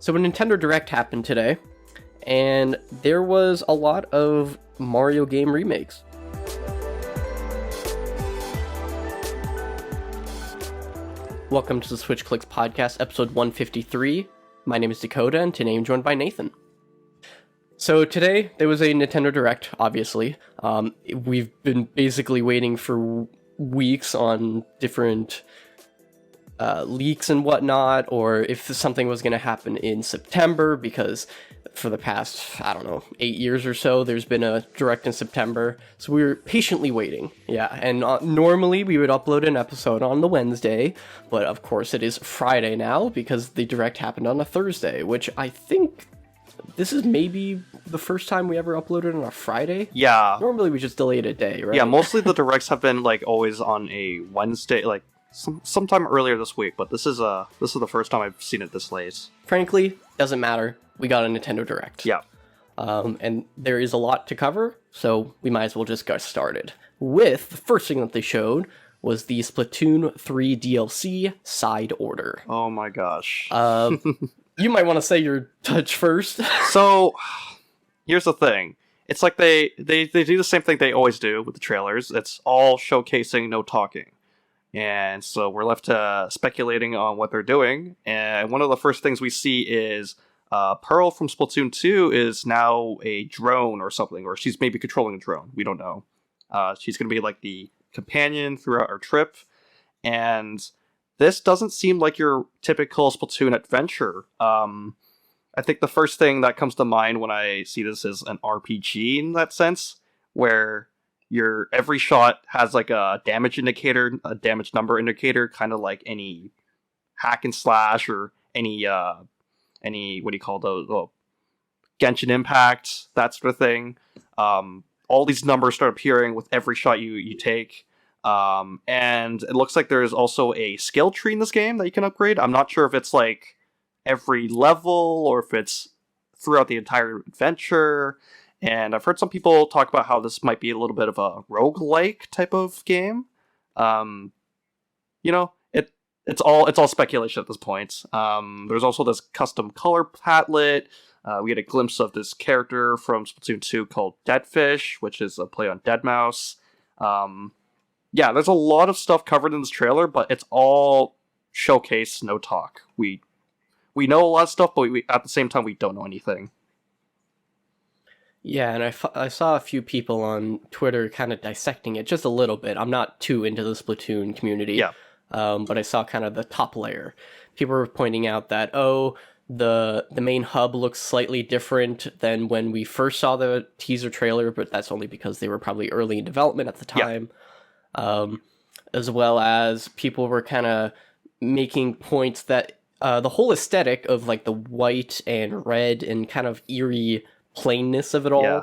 So a Nintendo Direct happened today, and there was a lot of Mario game remakes. Welcome to the Switch Clicks Podcast, episode 153. My name is Dakota, and today I'm joined by Nathan. So today, there was a Nintendo Direct, obviously. We've been basically waiting for weeks on different leaks and whatnot, or if something was going to happen in September, because for the past, 8 years or so, there's been a Direct in September, so we were patiently waiting. Yeah, and normally we would upload an episode on the Wednesday, but of course it is Friday now, because the Direct happened on a Thursday, which I think this is maybe the first time we ever uploaded on a Friday? Yeah. Normally we just delay it a day, right? Yeah, mostly the Directs have been, always on a Wednesday, sometime earlier this week, but this is the first time I've seen it this late. Frankly, doesn't matter. We got a Nintendo Direct. Yeah. And there is a lot to cover, so we might as well just get started. With the first thing that they showed was the Splatoon 3 DLC Side Order. Oh my gosh. You might want to say your touch first. So, here's the thing. It's like they do the same thing they always do with the trailers. It's all showcasing, no talking. And so we're left speculating on what they're doing. And one of the first things we see is Pearl from Splatoon 2 is now a drone or something, or she's maybe controlling a drone. We don't know. She's going to be like the companion throughout our trip. And this doesn't seem like your typical Splatoon adventure. I think the first thing that comes to mind when I see this is an RPG in that sense, where your every shot has like a damage indicator, a damage number indicator, kind of like any hack and slash or any what do you call those? Oh, Genshin Impact, that sort of thing. All these numbers start appearing with every shot you take. And it looks like there's also a skill tree in this game that you can upgrade. I'm not sure if it's like every level or if it's throughout the entire adventure. And I've heard some people talk about how this might be a little bit of a roguelike type of game. It's all speculation at this point. There's also this custom color palette. We get a glimpse of this character from Splatoon 2 called Deadfish, which is a play on Deadmau5. Yeah, there's a lot of stuff covered in this trailer, but it's all showcase, no talk. We know a lot of stuff, but at the same time, we don't know anything. Yeah, and I saw a few people on Twitter kind of dissecting it just a little bit. I'm not too into the Splatoon community, yeah. But I saw kind of the top layer. People were pointing out that, the main hub looks slightly different than when we first saw the teaser trailer, but that's only because they were probably early in development at the time. Yeah. As well as people were kind of making points that the whole aesthetic of like the white and red and kind of eerie plainness of it all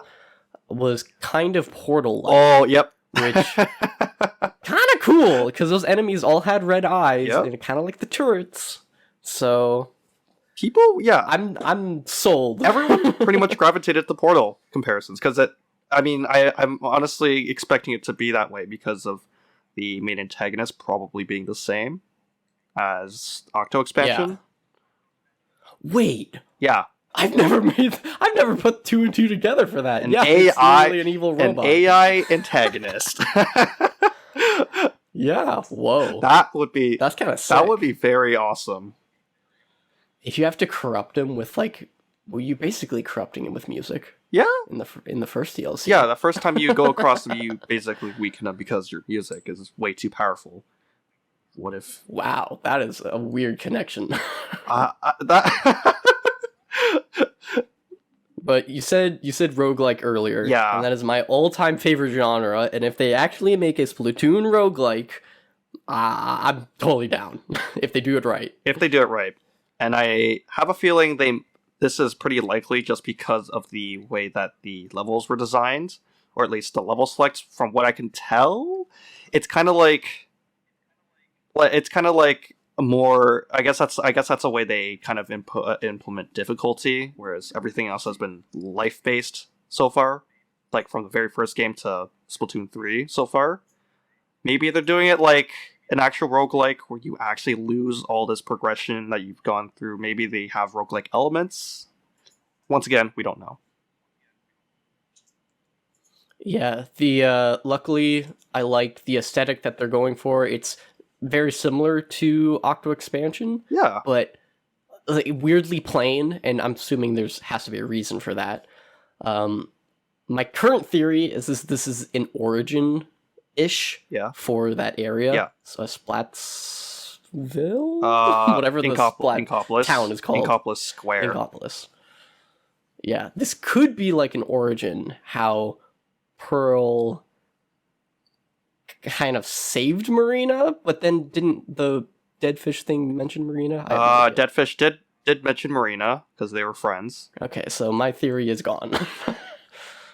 was kind of Portal-like. Oh, yep. Which kind of cool, because those enemies all had red eyes, and kind of like the turrets. So people, yeah, I'm sold. Everyone pretty much gravitated to Portal comparisons, because I'm honestly expecting it to be that way because of the main antagonist probably being the same as Octo expansion. Yeah. Wait. Yeah. I've never put two and two together for that. An an evil robot. An AI antagonist. Yeah, whoa. That's kind of sick. That would be very awesome. If you have to corrupt him with you basically corrupting him with music. Yeah. In the first DLC. Yeah, the first time you go across him, you basically weaken him because your music is way too powerful. What if? Wow, that is a weird connection. But you said roguelike earlier. Yeah. And that is my all-time favorite genre, and if they actually make a Splatoon roguelike, I'm totally down. If they do it right. If they do it right. And I have a feeling this is pretty likely just because of the way that the levels were designed, or at least the level select, from what I can tell. It's kind of like more, I guess that's a way they kind of implement difficulty, whereas everything else has been life-based so far, like from the very first game to Splatoon 3 so far. Maybe they're doing it like an actual roguelike where you actually lose all this progression that you've gone through. Maybe they have roguelike elements. Once again, we don't know. Yeah, luckily I like the aesthetic that they're going for. It's very similar to Octo Expansion, Yeah. but like, weirdly plain, and I'm assuming there's has to be a reason for that. My current theory is this is an origin-ish Yeah. for that area. Yeah. So Splatsville? Whatever the Inkopolis town is called. Inkopolis Square. Inkopolis. Yeah, this could be like an origin, how Pearl kind of saved Marina, but then didn't the Deadfish thing mention Marina? Deadfish did mention Marina, because they were friends. Okay, so my theory is gone.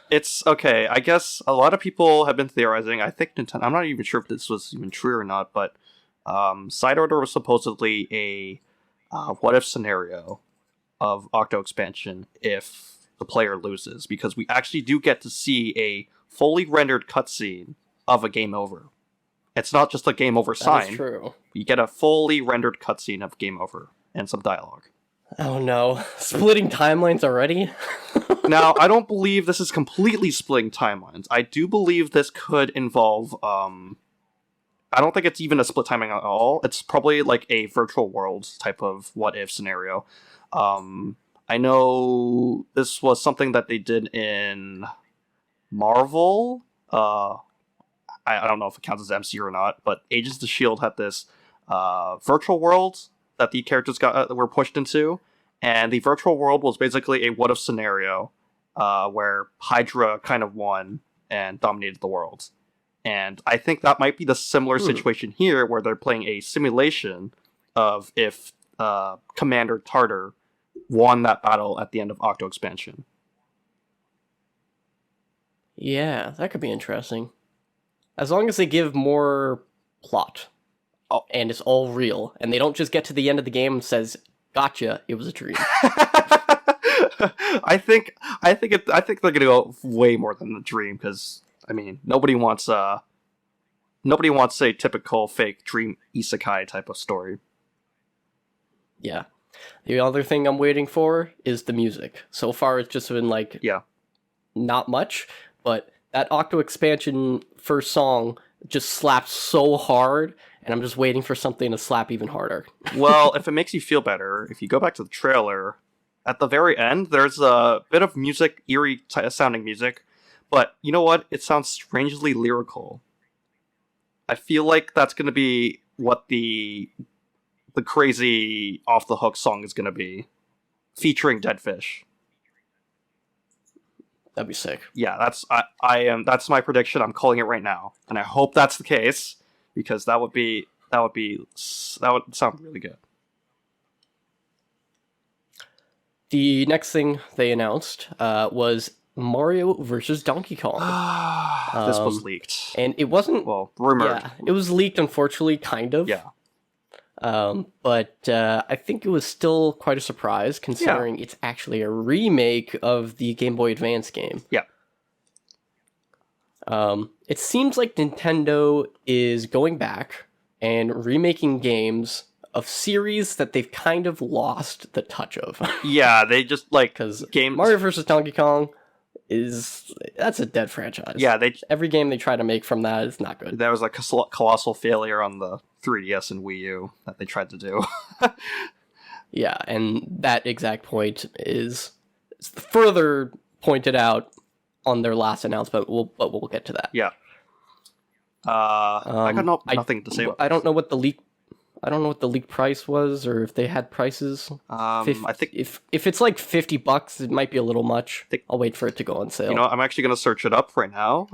It's okay. I guess a lot of people have been theorizing. I think Nintendo. I'm not even sure if this was even true or not, but Side Order was supposedly a what if scenario of Octo Expansion if the player loses, because we actually do get to see a fully rendered cutscene of a game over. It's not just a game over sign. That's true. You get a fully rendered cutscene of game over and some dialogue. Oh no, splitting timelines already? Now, I don't believe this is completely splitting timelines. I do believe this could involve, I don't think it's even a split timeline at all. It's probably like a virtual world type of what-if scenario. I know this was something that they did in Marvel. I don't know if it counts as MCU or not, but Agents of S.H.I.E.L.D. had this virtual world that the characters were pushed into, and the virtual world was basically a what-if scenario where Hydra kind of won and dominated the world. And I think that might be the similar situation here, where they're playing a simulation of if Commander Tartar won that battle at the end of Octo Expansion. Yeah, that could be interesting. As long as they give more plot. Oh. And it's all real, and they don't just get to the end of the game and says, "Gotcha, it was a dream." I think they're gonna go way more than the dream, because I mean nobody wants a typical fake dream isekai type of story. Yeah. The other thing I'm waiting for is the music. So far, it's just been like not much, but that Octo Expansion first song just slaps so hard. And I'm just waiting for something to slap even harder. Well, if it makes you feel better, if you go back to the trailer, at the very end, there's a bit of music, eerie sounding music, but you know what? It sounds strangely lyrical. I feel like that's going to be what the crazy off-the-hook song is going to be, featuring Deadfish. That'd be sick. Yeah, that's my prediction. I'm calling it right now, and I hope that's the case, because that would sound really good. The next thing they announced was Mario versus Donkey Kong. This was leaked, and it wasn't rumored. Yeah, it was leaked, unfortunately, kind of. Yeah. But I think it was still quite a surprise, considering it's actually a remake of the Game Boy Advance game. Yeah. It seems like Nintendo is going back and remaking games of series that they've kind of lost the touch of. Yeah, they just because Mario vs. Donkey Kong that's a dead franchise. Yeah, every game they try to make from that is not good. That was like a colossal failure on the 3DS and Wii U that they tried to do. Yeah, and that exact point is further pointed out on their last announcement, but we'll get to that. Yeah. I got nothing to say. I don't know what the leak price was, or if they had prices. I think if it's like $50, it might be a little much. I'll wait for it to go on sale. You know, I'm actually gonna search it up right now.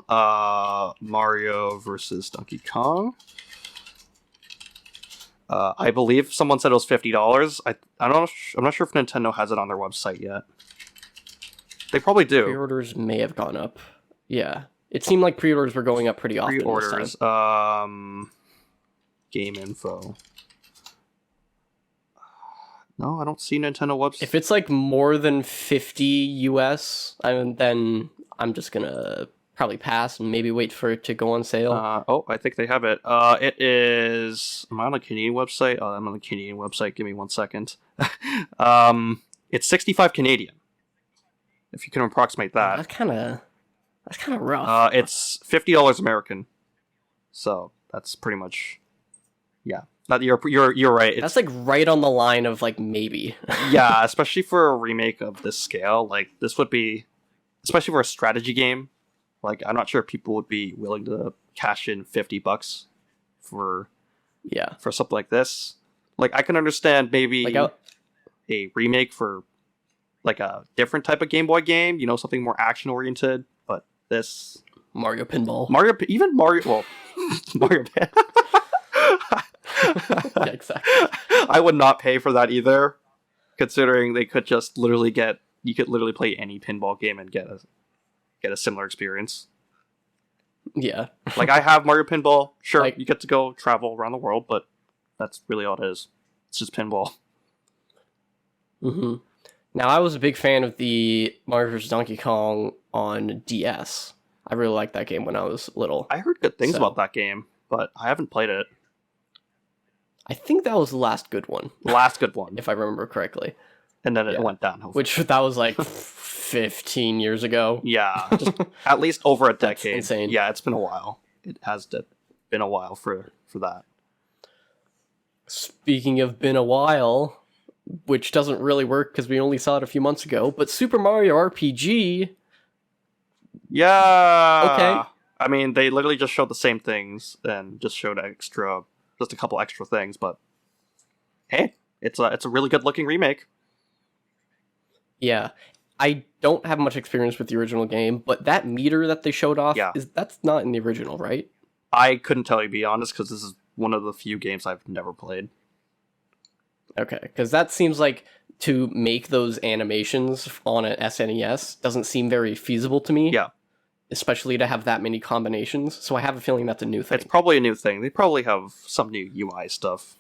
Mario versus Donkey Kong. I believe someone said it was $50. I'm not sure if Nintendo has it on their website yet. They probably do. Pre-orders may have gone up. Yeah, it seemed like pre-orders were going up pretty often. Pre-orders. Game info. No, I don't see Nintendo website. If it's like more than $50 US, then I'm just gonna probably pass and maybe wait for it to go on sale. I think they have it. It is. Am I on a Canadian website? Oh, I'm on the Canadian website. Give me 1 second. It's 65 Canadian. If you can approximate that. That's kind of rough. It's $50 American. So that's pretty much. Yeah. You're right. That's like right on the line of like maybe. Yeah, especially for a remake of this scale, like this would be, especially for a strategy game. Like I'm not sure if people would be willing to cash in $50 for something like this. Like I can understand maybe like a remake for like a different type of Game Boy game, something more action oriented. But this Mario Pinball, Mario Pin. Yeah, exactly. I would not pay for that either, considering they could just literally you could literally play any pinball game and get a similar experience. Yeah. Like I have Mario Pinball. Sure, like, you get to go travel around the world, but that's really all it is. It's just pinball. Mm-hmm. Now, I was a big fan of the Mario vs. Donkey Kong on DS. I really liked that game when I was little. I heard good things about that game, but I haven't played it. I think that was the last good one. Last good one. If I remember correctly. And then it went downhill. Which, that was like 15 years ago. Yeah, just at least over a decade. That's insane. Yeah, it's been a while. It has been a while for that. Speaking of been a while, which doesn't really work because we only saw it a few months ago, but Super Mario RPG... Yeah! Okay. I mean, they literally just showed the same things and just showed just a couple extra things, but hey, it's a really good looking remake. Yeah. I don't have much experience with the original game, but that meter that they showed off, that's not in the original, right? I couldn't tell you, to be honest, because this is one of the few games I've never played. Okay, because that seems like to make those animations on an SNES doesn't seem very feasible to me. Yeah. Especially to have that many combinations, so I have a feeling that's a new thing. It's probably a new thing. They probably have some new UI stuff.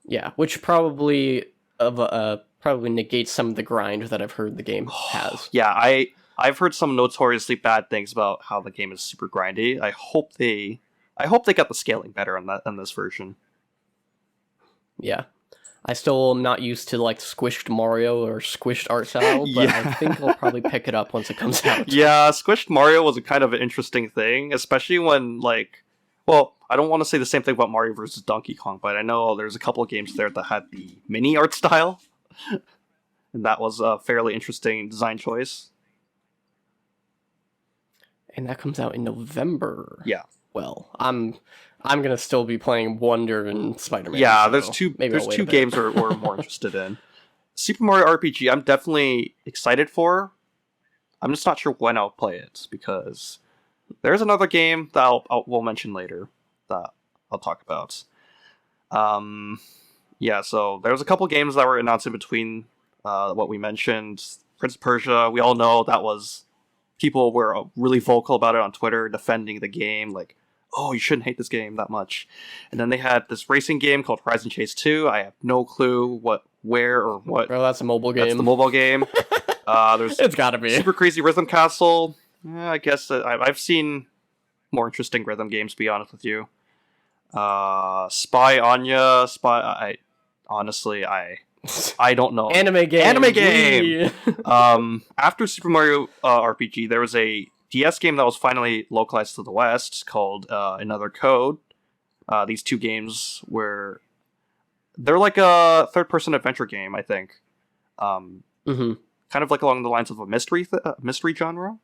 Yeah, which probably negates some of the grind that I've heard the game has. Yeah, I've heard some notoriously bad things about how the game is super grindy. I hope they got the scaling better on this version. Yeah. I still am not used to like squished Mario or squished art style, but I think I'll probably pick it up once it comes out. Yeah, squished Mario was a kind of an interesting thing, especially when I don't want to say the same thing about Mario vs. Donkey Kong, but I know there's a couple of games there that had the mini art style, and that was a fairly interesting design choice. And that comes out in November. Yeah. Well, I'm gonna still be playing Wonder and Spider-Man. Yeah, so there's two games we're more interested in. Super Mario RPG, I'm definitely excited for. I'm just not sure when I'll play it, because there's another game that we'll mention later that I'll talk about. Yeah, so there's a couple games that were announced in between what we mentioned. Prince of Persia, we all know that was... People were really vocal about it on Twitter, defending the game, like, oh, you shouldn't hate this game that much. And then they had this racing game called Horizon Chase 2. I have no clue where or what. Bro, that's a mobile game. That's the mobile game. There's it's gotta be. Super Crazy Rhythm Castle. I guess I've seen more interesting rhythm games, to be honest with you. Spy Anya. I don't know. Anime game. After Super Mario RPG, there was a DS game that was finally localized to the West called Another Code. These two games they're like a third-person adventure game, I think. Kind of like along the lines of a mystery genre,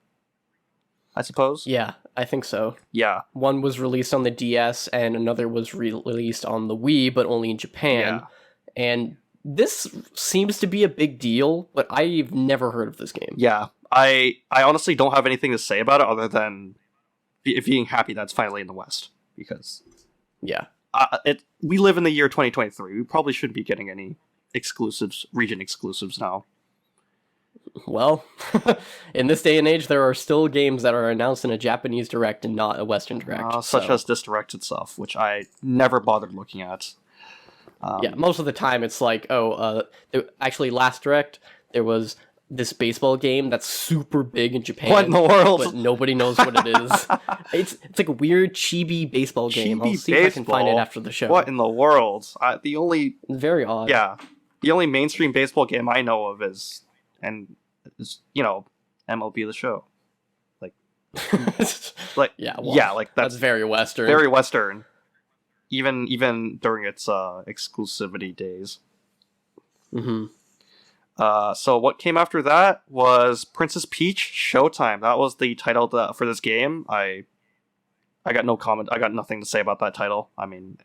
I suppose. Yeah, I think so. Yeah. One was released on the DS, and another was released on the Wii, but only in Japan. Yeah. And this seems to be a big deal, but I've never heard of this game. Yeah, I honestly don't have anything to say about it other than being happy that's finally in the West, because we live in the year 2023. We probably shouldn't be getting any region exclusives now. Well, in this day and age, there are still games that are announced in a Japanese Direct and not a Western Direct. Such as this Direct itself, which I never bothered looking at. Most of the time it's like, actually last Direct, there was this baseball game that's super big in Japan. What in the world? But nobody knows what it is. It's like a weird chibi baseball game. I'll see if I can find it after the show. What in the world? Very odd. Yeah, the only mainstream baseball game I know of is MLB The Show. Like that's very Western. Very Western. Even during its exclusivity days. Mm-hmm. So what came after that was Princess Peach Showtime. That was the title for this game. I got no comment. I got nothing to say about that title. I mean,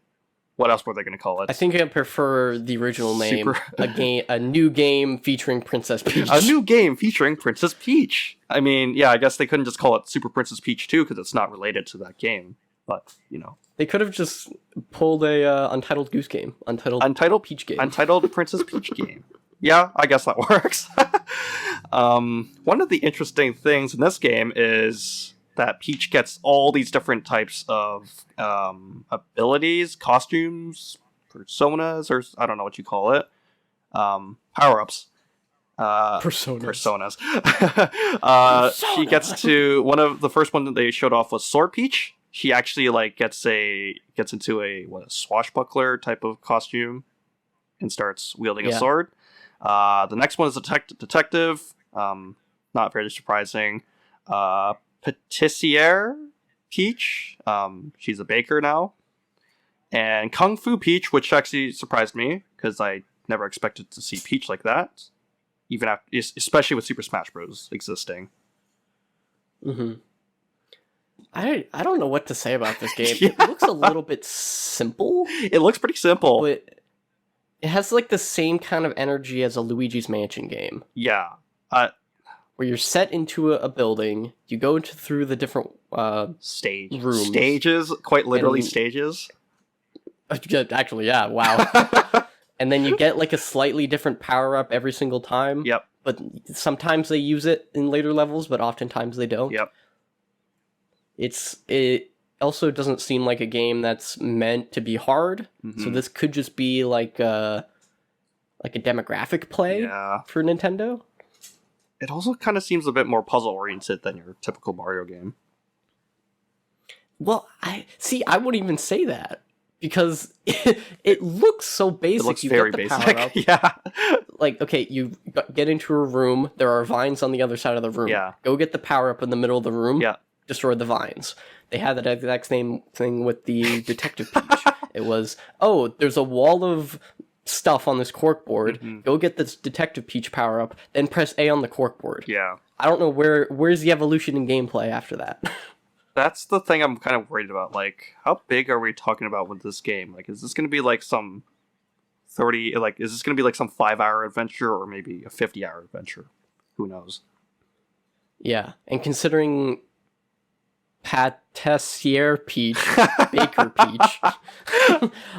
what else were they going to call it? I think I prefer the original name. A new game featuring Princess Peach. A new game featuring Princess Peach. I mean, yeah, I guess they couldn't just call it Super Princess Peach 2 because it's not related to that game. But, They could have just pulled a Untitled Goose Game. Untitled Peach Game. Untitled Princess Peach Game. Yeah, I guess that works. One of the interesting things in this game is that Peach gets all these different types of abilities, costumes, personas, or I don't know what you call it. Power-ups. Personas. She gets to one of the first one that they showed off was Sword Peach. She actually gets into a swashbuckler type of costume and starts wielding a sword. The next one is detective. Not very surprising. Patissiere Peach. She's a baker now. And Kung Fu Peach, which actually surprised me because I never expected to see Peach like that, even after, especially with Super Smash Bros. Existing. Mm-hmm. I don't know what to say about this game. Yeah. It looks a little bit simple. It looks pretty simple. But it has the same kind of energy as a Luigi's Mansion game. Yeah. Where you're set into a building, you go through the different rooms. Stages, quite literally stages. Actually, yeah, wow. And then you get a slightly different power-up every single time. Yep. But sometimes they use it in later levels, but oftentimes they don't. Yep. It also doesn't seem like a game that's meant to be hard, so this could just be a demographic play for Nintendo. It also kind of seems a bit more puzzle-oriented than your typical Mario game. Well, I wouldn't even say that, because it looks so basic. It looks very basic. Yeah. Okay, you get into a room, there are vines on the other side of the room. Yeah. Go get the power-up in the middle of the room. Yeah. Destroy the vines. They had that exact same thing with the Detective Peach. It was, there's a wall of stuff on this corkboard. Mm-hmm. Go get this Detective Peach power-up, then press A on the corkboard. Yeah. I don't know where's the evolution in gameplay after that. That's the thing I'm kind of worried about. How big are we talking about with this game? Is this going to be some 30, is this going to be some 5-hour adventure or maybe a 50-hour adventure? Who knows? Yeah, and considering Patissiere Peach, Baker Peach.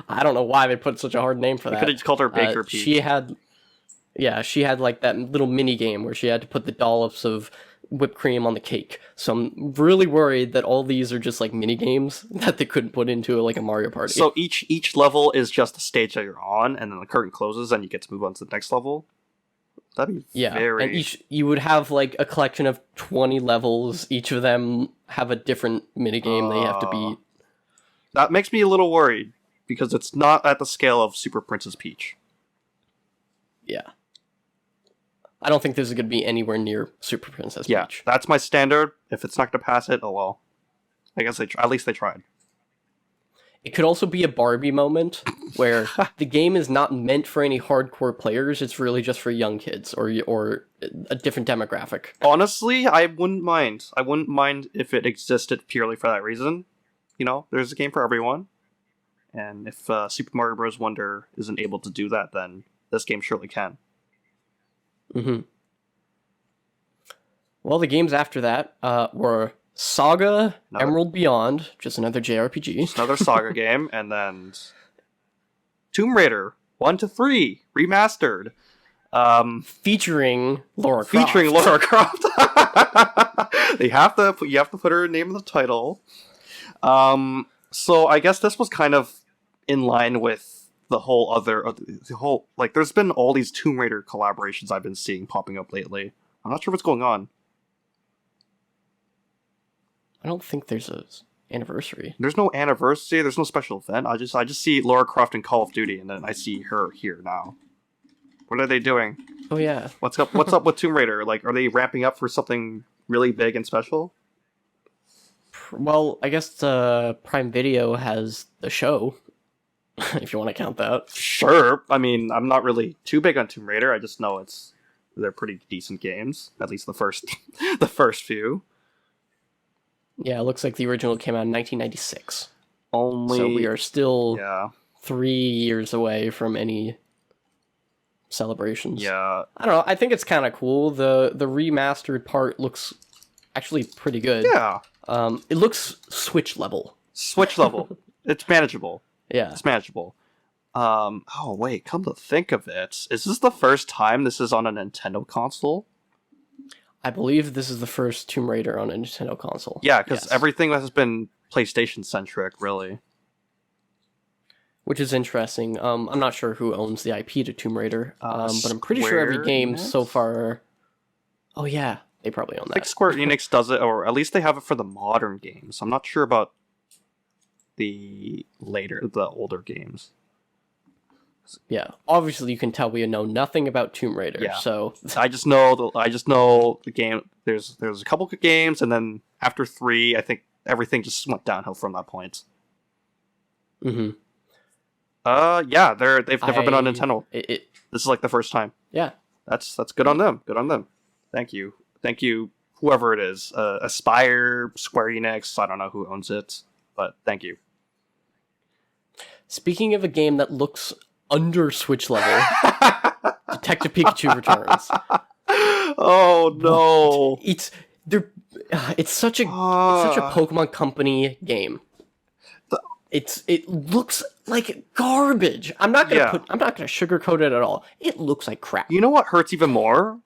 I don't know why they put such a hard name for that. They could have just called her Baker Peach. She had that little mini game where she had to put the dollops of whipped cream on the cake. So I'm really worried that all these are just mini games that they couldn't put into a Mario Party. So each level is just a stage that you're on, and then the curtain closes, and you get to move on to the next level. That'd be very... And you would have a collection of 20 levels. Each of them have a different minigame they have to beat. That makes me a little worried, because it's not at the scale of Super Princess Peach. Yeah. I don't think this is going to be anywhere near Super Princess Peach. Yeah, that's my standard. If it's not going to pass it, oh well. I guess at least they tried. It could also be a Barbie moment where the game is not meant for any hardcore players. It's really just for young kids or a different demographic. Honestly, I wouldn't mind. I wouldn't mind if it existed purely for that reason. There's a game for everyone. And if Super Mario Bros. Wonder isn't able to do that, then this game surely can. Mm-hmm. Well, the games after that were Saga, Emerald Beyond, just another JRPG. Just another Saga game, and then Tomb Raider 1 to 3 remastered, featuring Lara Croft. Featuring Lara Croft. You have to put her name in the title. So I guess this was kind of in line with the whole like there's been all these Tomb Raider collaborations I've been seeing popping up lately. I'm not sure what's going on. I don't think there's a anniversary. There's no anniversary. There's no special event. I just see Lara Croft in Call of Duty, and then I see her here now. What are they doing? Oh yeah. What's up? What's up with Tomb Raider? Like, are they ramping up for something really big and special? Well, I guess Prime Video has the show, if you want to count that. Sure. I mean, I'm not really too big on Tomb Raider. I just know they're pretty decent games. At least the first the first few. Yeah, it looks like the original came out in 1996. Only So we are still yeah 3 years away from any celebrations. yeah. I don't know. I think it's kind of cool. The remastered part looks actually pretty good. Yeah. It looks Switch level. Switch level. It's manageable. Yeah. It's manageable. Oh wait, come to think of it, is this the first time this is on a Nintendo console? I believe this is the first Tomb Raider on a Nintendo console. Yeah, because everything has been PlayStation centric, really. Which is interesting. I'm not sure who owns the IP to Tomb Raider, but I'm pretty sure every Square game Enix? so far... Oh yeah, they probably own I think that. Square Enix does it, or at least they have it for the modern games. I'm not sure about the older games. Yeah, obviously you can tell we know nothing about Tomb Raider, Yeah. so... I just know the game. There's a couple good games, and then after 3, I think everything just went downhill from that point. Mm-hmm. Yeah, they've never been on Nintendo. This is like the first time. Yeah. That's good on them. Good on them. Thank you, whoever it is. Aspire, Square Enix. I don't know who owns it, but thank you. Speaking of a game that looks under Switch level, Detective Pikachu Returns. Oh no! It's such a Pokemon Company game. It looks like garbage. I'm not gonna sugarcoat it at all. It looks like crap. You know what hurts even more?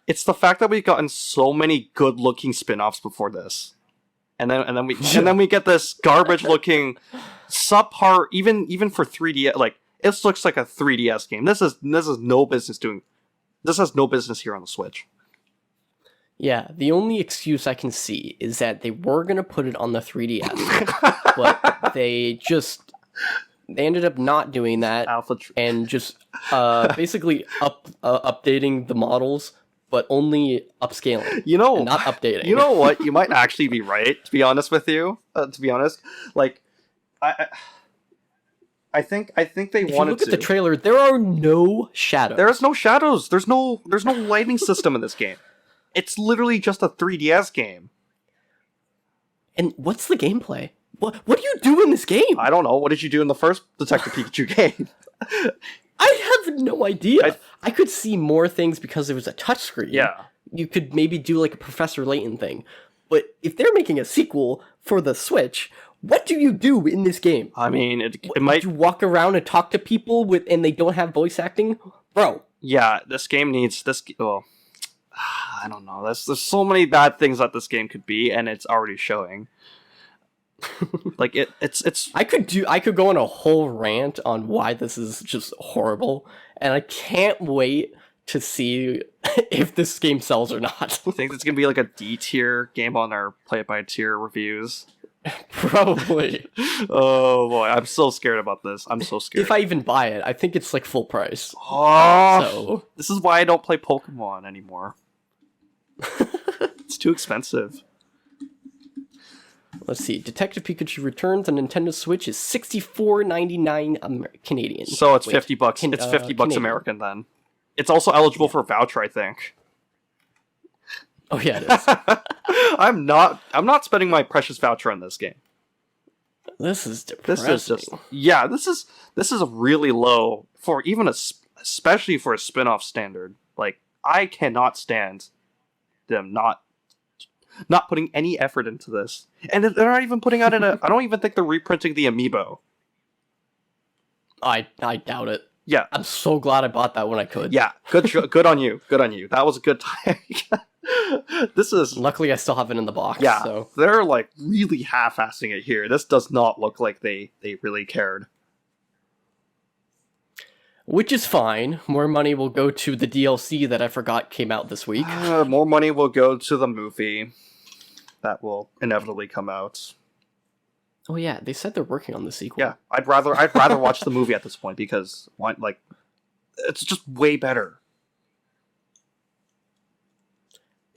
It's the fact that we've gotten so many good-looking spin-offs before this, and then we get this garbage-looking subpar. Even for 3D, like it looks like a 3DS game. This is no business doing. This has no business here on the Switch. Yeah, the only excuse I can see is that they were gonna put it on the 3DS, but they ended up not doing that and just basically updating the models, but only upscaling. And not updating. You know what? You might actually be right. To be honest with you, like I think they wanted to. If you look at the trailer, there are no shadows. There's no shadows. There's no lighting system in this game. It's literally just a 3DS game. And what's the gameplay? What do you do in this game? I don't know. What did you do in the first Detective Pikachu game? I have no idea. I could see more things because it was a touchscreen. Yeah. You could maybe do like a Professor Layton thing. But if they're making a sequel for the Switch, what do you do in this game? I mean, it might... Do you walk around and talk to people and they don't have voice acting? Bro. Yeah, this game needs... Well, I don't know. There's so many bad things that this game could be, and it's already showing. Like it's. I could go on a whole rant on why this is just horrible, and I can't wait to see if this game sells or not. I think it's gonna be like a D tier game on our Play It By Tier reviews. Probably. Oh boy, I'm so scared about this. I'm so scared. If I even buy it, I think it's like full price. Oh, so this is why I don't play Pokemon anymore. It's too expensive. Let's see. Detective Pikachu Returns on Nintendo Switch is $64.99 Canadian. So it's $50. It's $50 Canadian. American then. It's also eligible for a voucher, I think. Oh yeah, it is. I'm not spending my precious voucher on this game. This is depressing. This is really low for even especially for a spin-off standard. Like I cannot stand them not putting any effort into this. And they're not even putting out I don't even think they're reprinting the amiibo. I doubt it. Yeah. I'm so glad I bought that when I could. Yeah. Good on you. Good on you. That was a good time. This is... Luckily, I still have it in the box. Yeah. So. They're like really half-assing it here. This does not look like they really cared. which is fine. More money will go to the DLC that I forgot came out this week. More money will go to the movie that will inevitably come out. Oh yeah, they said they're working on the sequel. Yeah, I'd rather watch the movie at this point because it's just way better.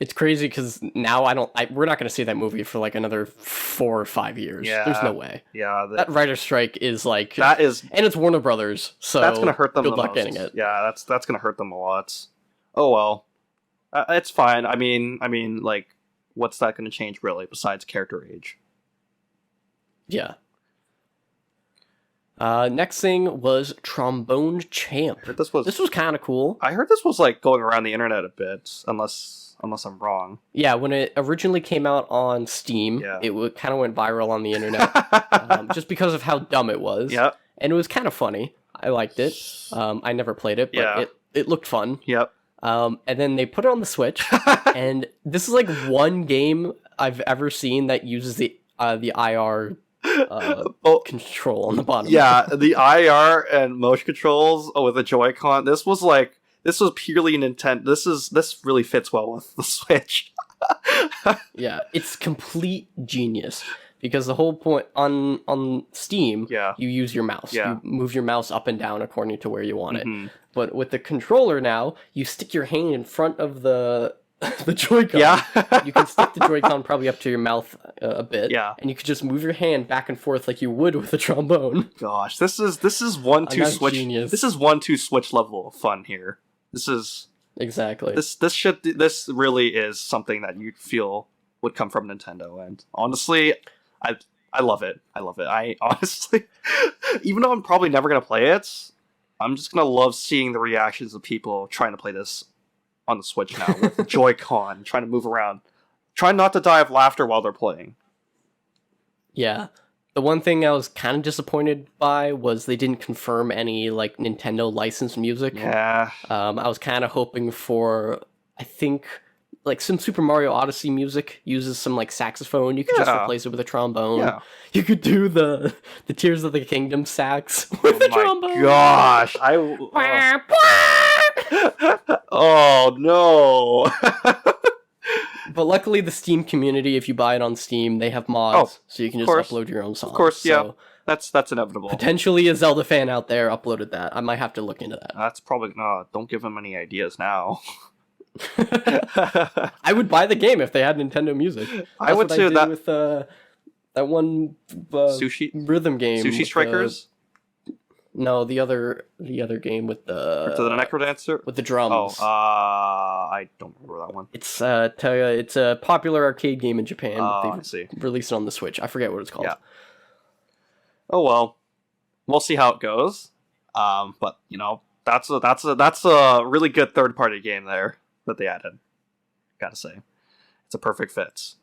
It's crazy because now we're not going to see that movie for like another 4 or 5 years. Yeah. There's no way. Yeah, That writer's strike is like that is, and it's Warner Brothers, so that's gonna hurt them. Good the luck most. getting it. Yeah, that's gonna hurt them a lot. Oh well, it's fine. I mean, like, what's that gonna change really besides character age? Yeah. Next thing was Trombone Champ. I heard this was kind of cool. I heard this was like going around the internet a bit, unless I'm wrong. Yeah, when it originally came out on Steam, it kind of went viral on the internet, just because of how dumb it was. Yep. And it was kind of funny. I liked it. I never played it, but it looked fun. Yep. And then they put it on the Switch, and this is like one game I've ever seen that uses the IR control on the bottom. Yeah, the IR and motion controls with the Joy-Con. This was purely Nintendo. This really fits well with the Switch. Yeah, it's complete genius because the whole point on Steam, you use your mouse. Yeah. You move your mouse up and down according to where you want it. But with the controller now, you stick your hand in front of the Joy-Con. Yeah. You can stick the Joy-Con probably up to your mouth a bit. Yeah. And you can just move your hand back and forth like you would with a trombone. Gosh, this is 1-2 Switch. Genius. This is 1-2 Switch level of fun here. This is exactly. This really is something that you feel would come from Nintendo, and honestly, I love it. I honestly, even though I'm probably never gonna play it, I'm just gonna love seeing the reactions of people trying to play this on the Switch now with the Joy-Con, trying to move around, trying not to die of laughter while they're playing. Yeah. The one thing I was kind of disappointed by was they didn't confirm any like Nintendo licensed music. Yeah. I was kind of hoping for, I think, like some Super Mario Odyssey music uses some like saxophone. You could just replace it with a trombone. Yeah. You could do the Tears of the Kingdom sax with the trombone. Gosh, oh no. But luckily, the Steam community, if you buy it on Steam, they have mods, so you can just upload your own songs. Of course, yeah. So That's inevitable. potentially a Zelda fan out there uploaded that. I might have to look into that. That's probably don't give them any ideas now. I would buy the game if they had Nintendo music. I would too. That with that one Sushi rhythm game. Sushi Strikers. No, the other game with the Necrodancer with the drums. Oh, I don't remember that one. It's a popular arcade game in Japan. I see. Released it on the Switch. I forget what it's called. Yeah. Oh well, we'll see how it goes. But you know, that's a really good third-party game there that they added. Gotta say, it's a perfect fit.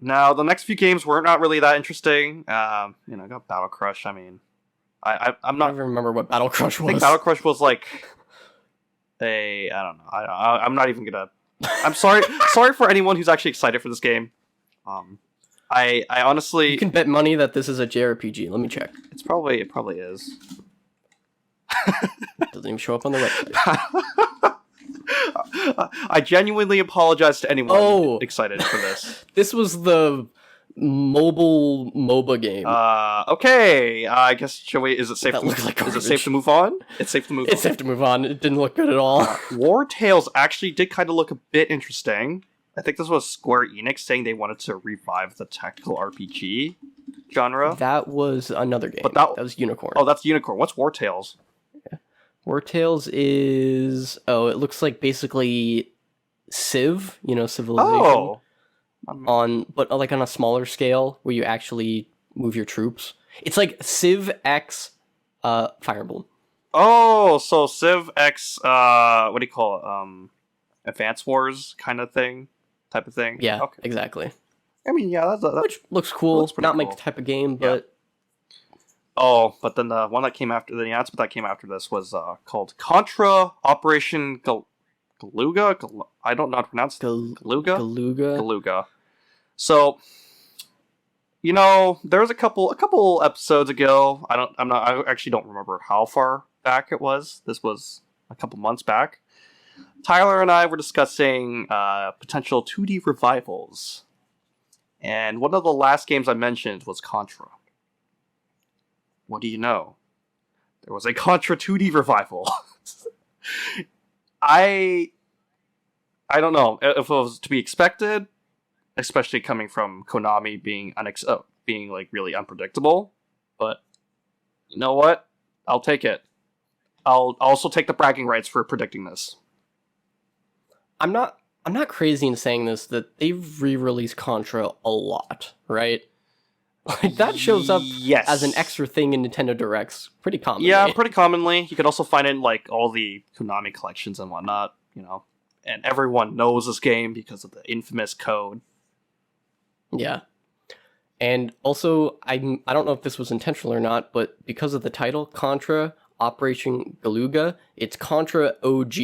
Now, the next few games were not really that interesting. Got Battle Crush. I mean, I'm not... I don't even remember what Battle Crush was. I think Battle Crush was like I don't know. I'm not even gonna... I'm sorry for anyone who's actually excited for this game. I honestly... You can bet money that this is a JRPG. Let me check. It probably is. Doesn't even show up on the website. I genuinely apologize to anyone excited for this. This was the mobile MOBA game. Okay. I guess is it safe? Is it safe to move on? It's safe to move on. It's safe to move on. It didn't look good at all. War Tales actually did kind of look a bit interesting. I think this was Square Enix saying they wanted to revive the tactical RPG genre. That was another game. But that was Unicorn. Oh, that's Unicorn. What's War Tales? War Tales is... it looks like basically Civ, Civilization. But like on a smaller scale, where you actually move your troops. It's like Civ X Fire Emblem. Oh, so Civ X, what do you call it? Advance Wars type of thing? Yeah, okay. Exactly. I mean, yeah, which looks cool. Looks not cool. my type of game, but... Yeah. Oh, but then the one that came after the announcement that came after this was called Contra Operation Galuga. I don't know how to pronounce it. Galuga. Galuga. So You know, there was a couple episodes ago. I actually don't remember how far back it was. This was a couple months back. Tyler and I were discussing potential 2D revivals, and one of the last games I mentioned was Contra. What do you know? There was a Contra 2D revival. I don't know if it was to be expected, especially coming from Konami being being like really unpredictable. But you know what? I'll take it. I'll also take the bragging rights for predicting this. I'm not crazy in saying this, that they've re-released Contra a lot, right? Like, that shows up as an extra thing in Nintendo Directs pretty commonly. Yeah, pretty commonly. You could also find it in like all the Konami collections and whatnot, you know. And everyone knows this game because of the infamous code. Yeah. And also, I don't know if this was intentional or not, but because of the title, Contra Operation Galuga, it's Contra OG,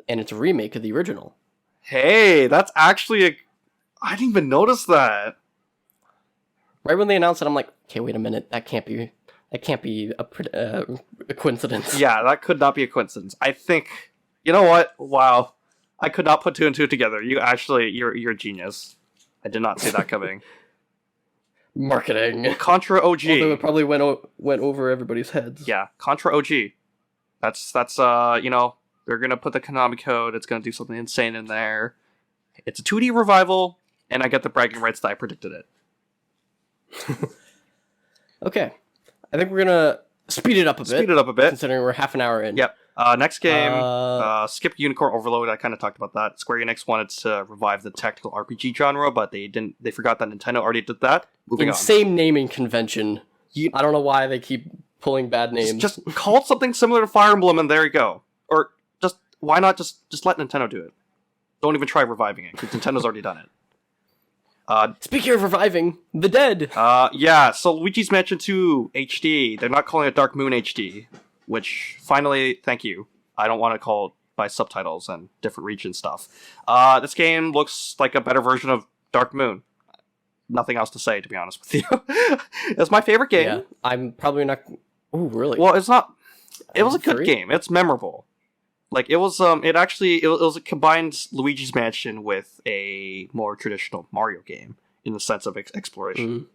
and it's a remake of the original. Hey, that's actually I didn't even notice that. Right when they announced it, I'm like, okay, wait a minute, that can't be a coincidence. Yeah, that could not be a coincidence. I think, you know what? Wow, I could not put two and two together. You're a genius. I did not see that coming. Marketing. Contra OG. Although it probably went over everybody's heads. Yeah, Contra OG. That's you know, they're gonna put the Konami code. It's gonna do something insane in there. It's a 2D revival, and I get the bragging rights that I predicted it. Okay, I think we're gonna speed it up a bit. Considering we're half an hour in. Yep. Next game, skip Unicorn Overload. I kind of talked about that. Square Enix wanted to revive the tactical RPG genre, but they didn't. They forgot that Nintendo already did that. Moving on. Same naming convention. I don't know why they keep pulling bad names. Just call it something similar to Fire Emblem, and there you go. Or just why not just let Nintendo do it? Don't even try reviving it because Nintendo's already done it. Speaking of reviving, the dead. Yeah. So Luigi's Mansion 2 HD. They're not calling it Dark Moon HD. Which, finally, thank you. I don't want to call it by subtitles and different region stuff. This game looks like a better version of Dark Moon. Nothing else to say, to be honest with you. It's my favorite game. Yeah, I'm probably not... Oh, really? Well, it's not... It was a good game. It's memorable. Like, it was, it was a combined Luigi's Mansion with a more traditional Mario game, in the sense of exploration. Mm.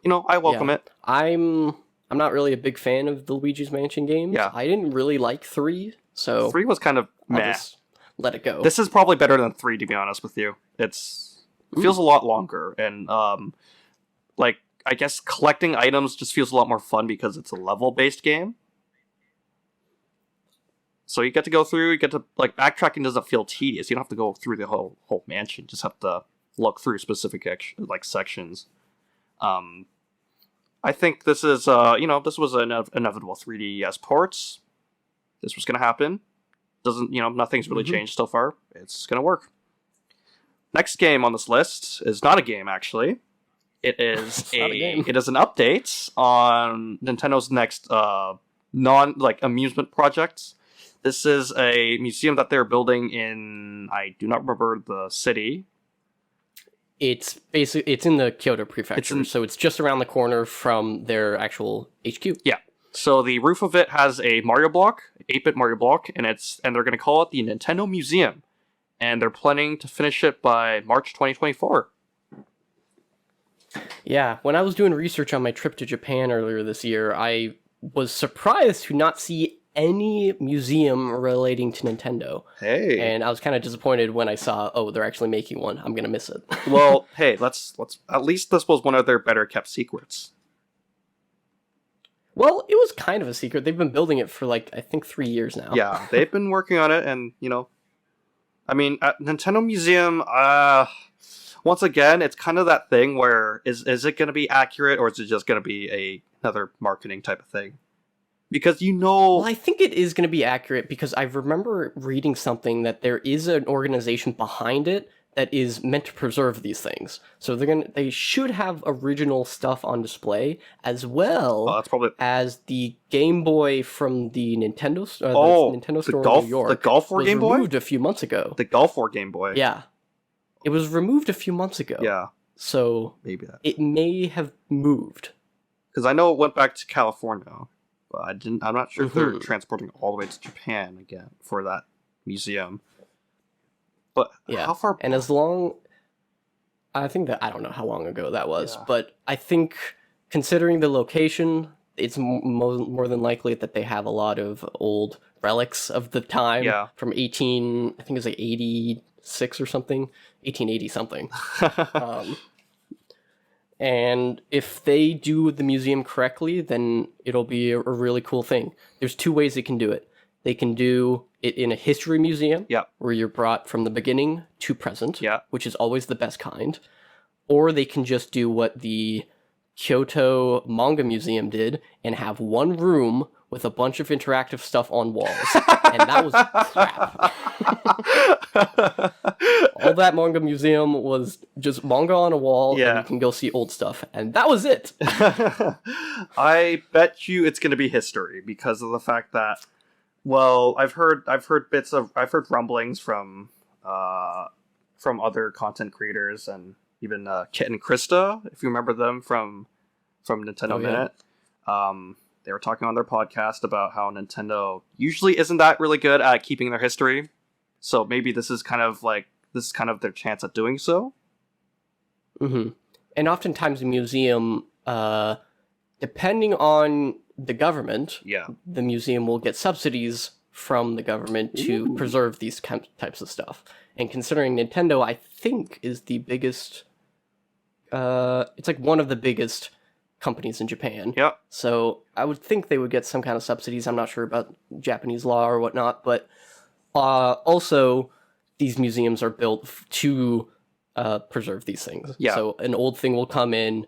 You know, I welcome it. I'm not really a big fan of the Luigi's Mansion games. Yeah. I didn't really like 3, so... 3 was kind of meh. Just let it go. This is probably better than 3, to be honest with you. It feels a lot longer, and, like, I guess collecting items just feels a lot more fun because it's a level-based game. So you get to go through, like, backtracking doesn't feel tedious. You don't have to go through the whole mansion. You just have to look through specific, like, sections. I think this is, this was an inevitable 3DS ports. This was going to happen. Nothing's really changed so far. It's going to work. Next game on this list is not a game, actually. It is it is an update on Nintendo's next amusement projects. This is a museum that they're building in, I do not remember the city. It's in the Kyoto Prefecture, so it's just around the corner from their actual HQ. Yeah. So the roof of it has a Mario block, 8-bit Mario block, and they're going to call it the Nintendo Museum, and they're planning to finish it by March 2024. Yeah, when I was doing research on my trip to Japan earlier this year, I was surprised to not see any museum relating to Nintendo. Hey. And I was kind of disappointed when I saw, they're actually making one. I'm going to miss it. Well, hey, let's at least this was one of their better kept secrets. Well, it was kind of a secret. They've been building it for, I think 3 years now. Yeah, they've been working on it, and, I mean, at Nintendo Museum, once again, it's kind of that thing where, is it going to be accurate, or is it just going to be another marketing type of thing? Because Well, I think it is going to be accurate, because I remember reading something that there is an organization behind it that is meant to preserve these things. So they should have original stuff on display, as well as the Game Boy from the Nintendo store in New York. The Golf War Game Boy? Was removed a few months ago. The Golf War Game Boy. Yeah. It was removed a few months ago. Yeah. So Maybe that. it may have moved. Because I know it went back to California, but I'm not sure if they're Mhm. transporting all the way to Japan again for that museum. But Yeah. how far? And I think that I don't know how long ago that was, Yeah. but I think considering the location, it's more than likely that they have a lot of old relics of the time Yeah. from I think it was like 86 or something, 1880 something. And if they do the museum correctly, then it'll be a really cool thing. There's two ways they can do it. They can do it in a history museum, Yeah. where you're brought from the beginning to present, Yeah. which is always the best kind. Or they can just do what the Kyoto Manga Museum did and have one room with a bunch of interactive stuff on walls. And that was crap. All that manga museum was just manga on a wall, Yeah. and you can go see old stuff. And that was it. I bet you it's going to be history because of the fact that, well, I've heard rumblings from other content creators and even Kit and Krista, if you remember them from Nintendo Oh, yeah. Minute. They were talking on their podcast about how Nintendo usually isn't that really good at keeping their history. So maybe this is kind of their chance at doing so. Mm-hmm. And oftentimes the museum, depending on the government, Yeah. the museum will get subsidies from the government to preserve these types of stuff. And considering Nintendo, I think, is the biggest... it's like one of the biggest companies in Japan. Yep. So I would think they would get some kind of subsidies. I'm not sure about Japanese law or whatnot, but also these museums are built to preserve these things. Yeah. So an old thing will come in,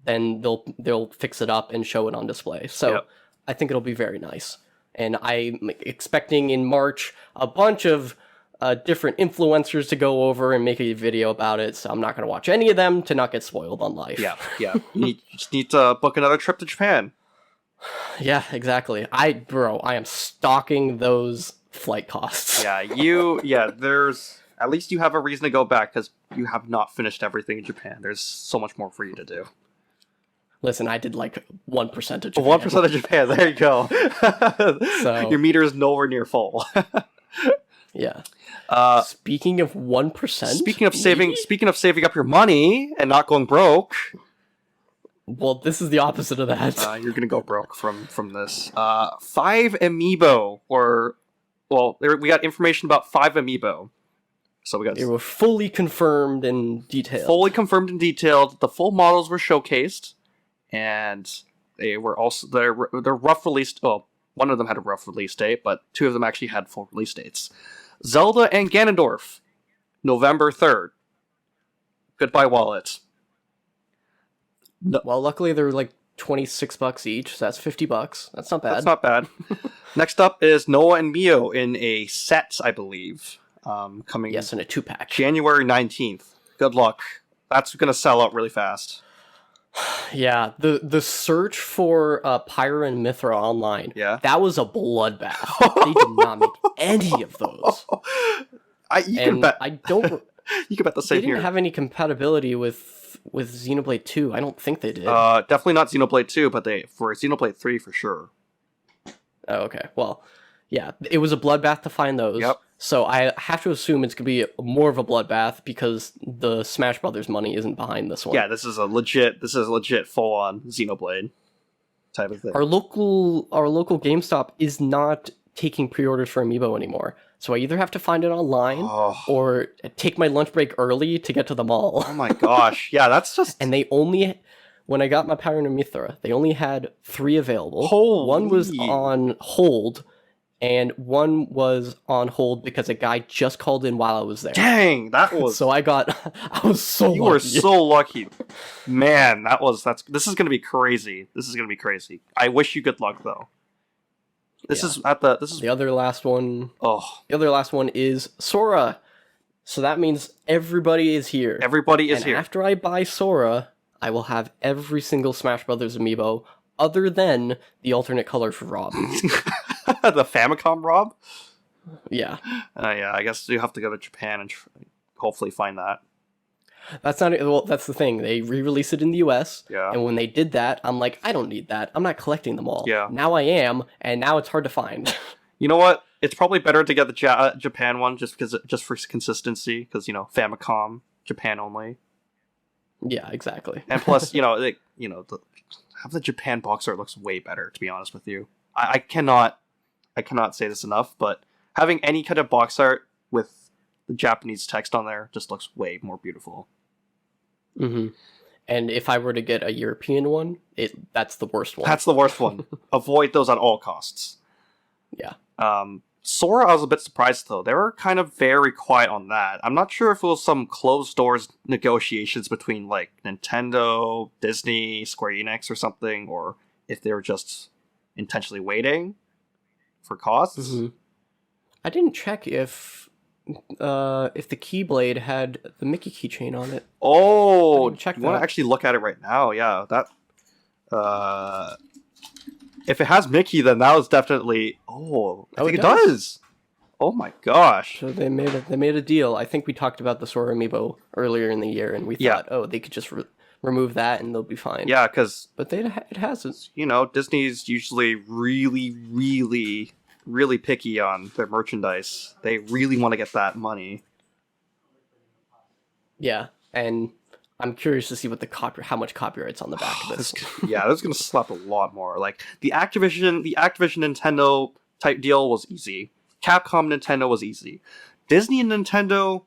then they'll fix it up and show it on display. So Yep. I think it'll be very nice. And I'm expecting in March a bunch of different influencers to go over and make a video about it, so I'm not going to watch any of them to not get spoiled on life. Yeah. You just need to book another trip to Japan. Yeah, exactly. I am stalking those flight costs. There's at least you have a reason to go back because you have not finished everything in Japan. There's so much more for you to do. Listen, I did like 1% of Japan. 1% of Japan. There you go. So- your meter is nowhere near full. Yeah. Speaking of 1%. Speaking of saving up your money and not going broke. Well, this is the opposite of that. You're gonna go broke from this. 5 amiibo, we got information about 5 amiibo. So we got They were fully confirmed in detail. fully confirmed and detailed. The full models were showcased, and they were also their rough release. Well, one of them had a rough release date, but 2 of them actually had full release dates. Zelda and Ganondorf, November 3rd. Goodbye, wallet. Well, luckily they're like $26 each, so that's $50. That's not bad. That's not bad. Next up is Noah and Mio in a set, I believe. Coming Yes, in a 2-pack. January 19th. Good luck. That's going to sell out really fast. Yeah, the search for Pyra and Mithra online, Yeah. that was a bloodbath. They did not make any of those. You can bet. I don't... You can bet the They same didn't here. have any compatibility with Xenoblade 2. I don't think they did. Definitely not Xenoblade 2, but for Xenoblade 3 for sure. Oh, okay. Well, yeah, it was a bloodbath to find those. Yep. So I have to assume it's going to be more of a bloodbath because the Smash Brothers money isn't behind this one. Yeah, this is a legit full on Xenoblade type of thing. Our local GameStop is not taking pre-orders for Amiibo anymore. So I either have to find it online or take my lunch break early to get to the mall. Oh my gosh. Yeah, that's just... And when I got my Pyra and Mithra, they only had 3 available. Holy. One was on hold, and one was on hold because a guy just called in while I was there. Dang, that was... So I was so lucky. You were so lucky. Man, this is going to be crazy. This is going to be crazy. I wish you good luck, though. This is The other last one. Oh. The other last one is Sora. So that means everybody is here. Everybody is here. After I buy Sora, I will have every single Smash Brothers amiibo other than the alternate color for Rob. The Famicom Rob? Yeah. Yeah, I guess you have to go to Japan and hopefully find that. That's not well. That's the thing. They re-release it in the U.S. Yeah. And when they did that, I'm like, I don't need that. I'm not collecting them all. Yeah. Now I am, and now it's hard to find. You know what? It's probably better to get the Japan one just for consistency, because Famicom Japan only, Yeah, exactly. and plus have the Japan box art looks way better. To be honest with you, I cannot say this enough, but having any kind of box art with the Japanese text on there just looks way more beautiful. Mm-hmm. And if I were to get a European one, that's the worst one. That's the worst one. Avoid those at all costs. Yeah. Sora, I was a bit surprised though. They were kind of very quiet on that. I'm not sure if it was some closed doors negotiations between like Nintendo, Disney, Square Enix or something, or if they were just intentionally waiting for costs. Mm-hmm. I didn't check if the Keyblade had the Mickey keychain on it. Oh, check you want that. to actually look at it right now? Yeah, that. If it has Mickey, then that was definitely. I think it does. Oh my gosh! So they made a deal. I think we talked about the Sora amiibo earlier in the year, and we thought, they could just remove that and they'll be fine. Yeah, because it hasn't. Disney's usually really, really, really picky on their merchandise. They really want to get that money. Yeah, and I'm curious to see what how much copyright's on the back of this. Yeah, that's gonna slap a lot more. Like the Activision Nintendo type deal was easy. Capcom Nintendo was easy. Disney and Nintendo,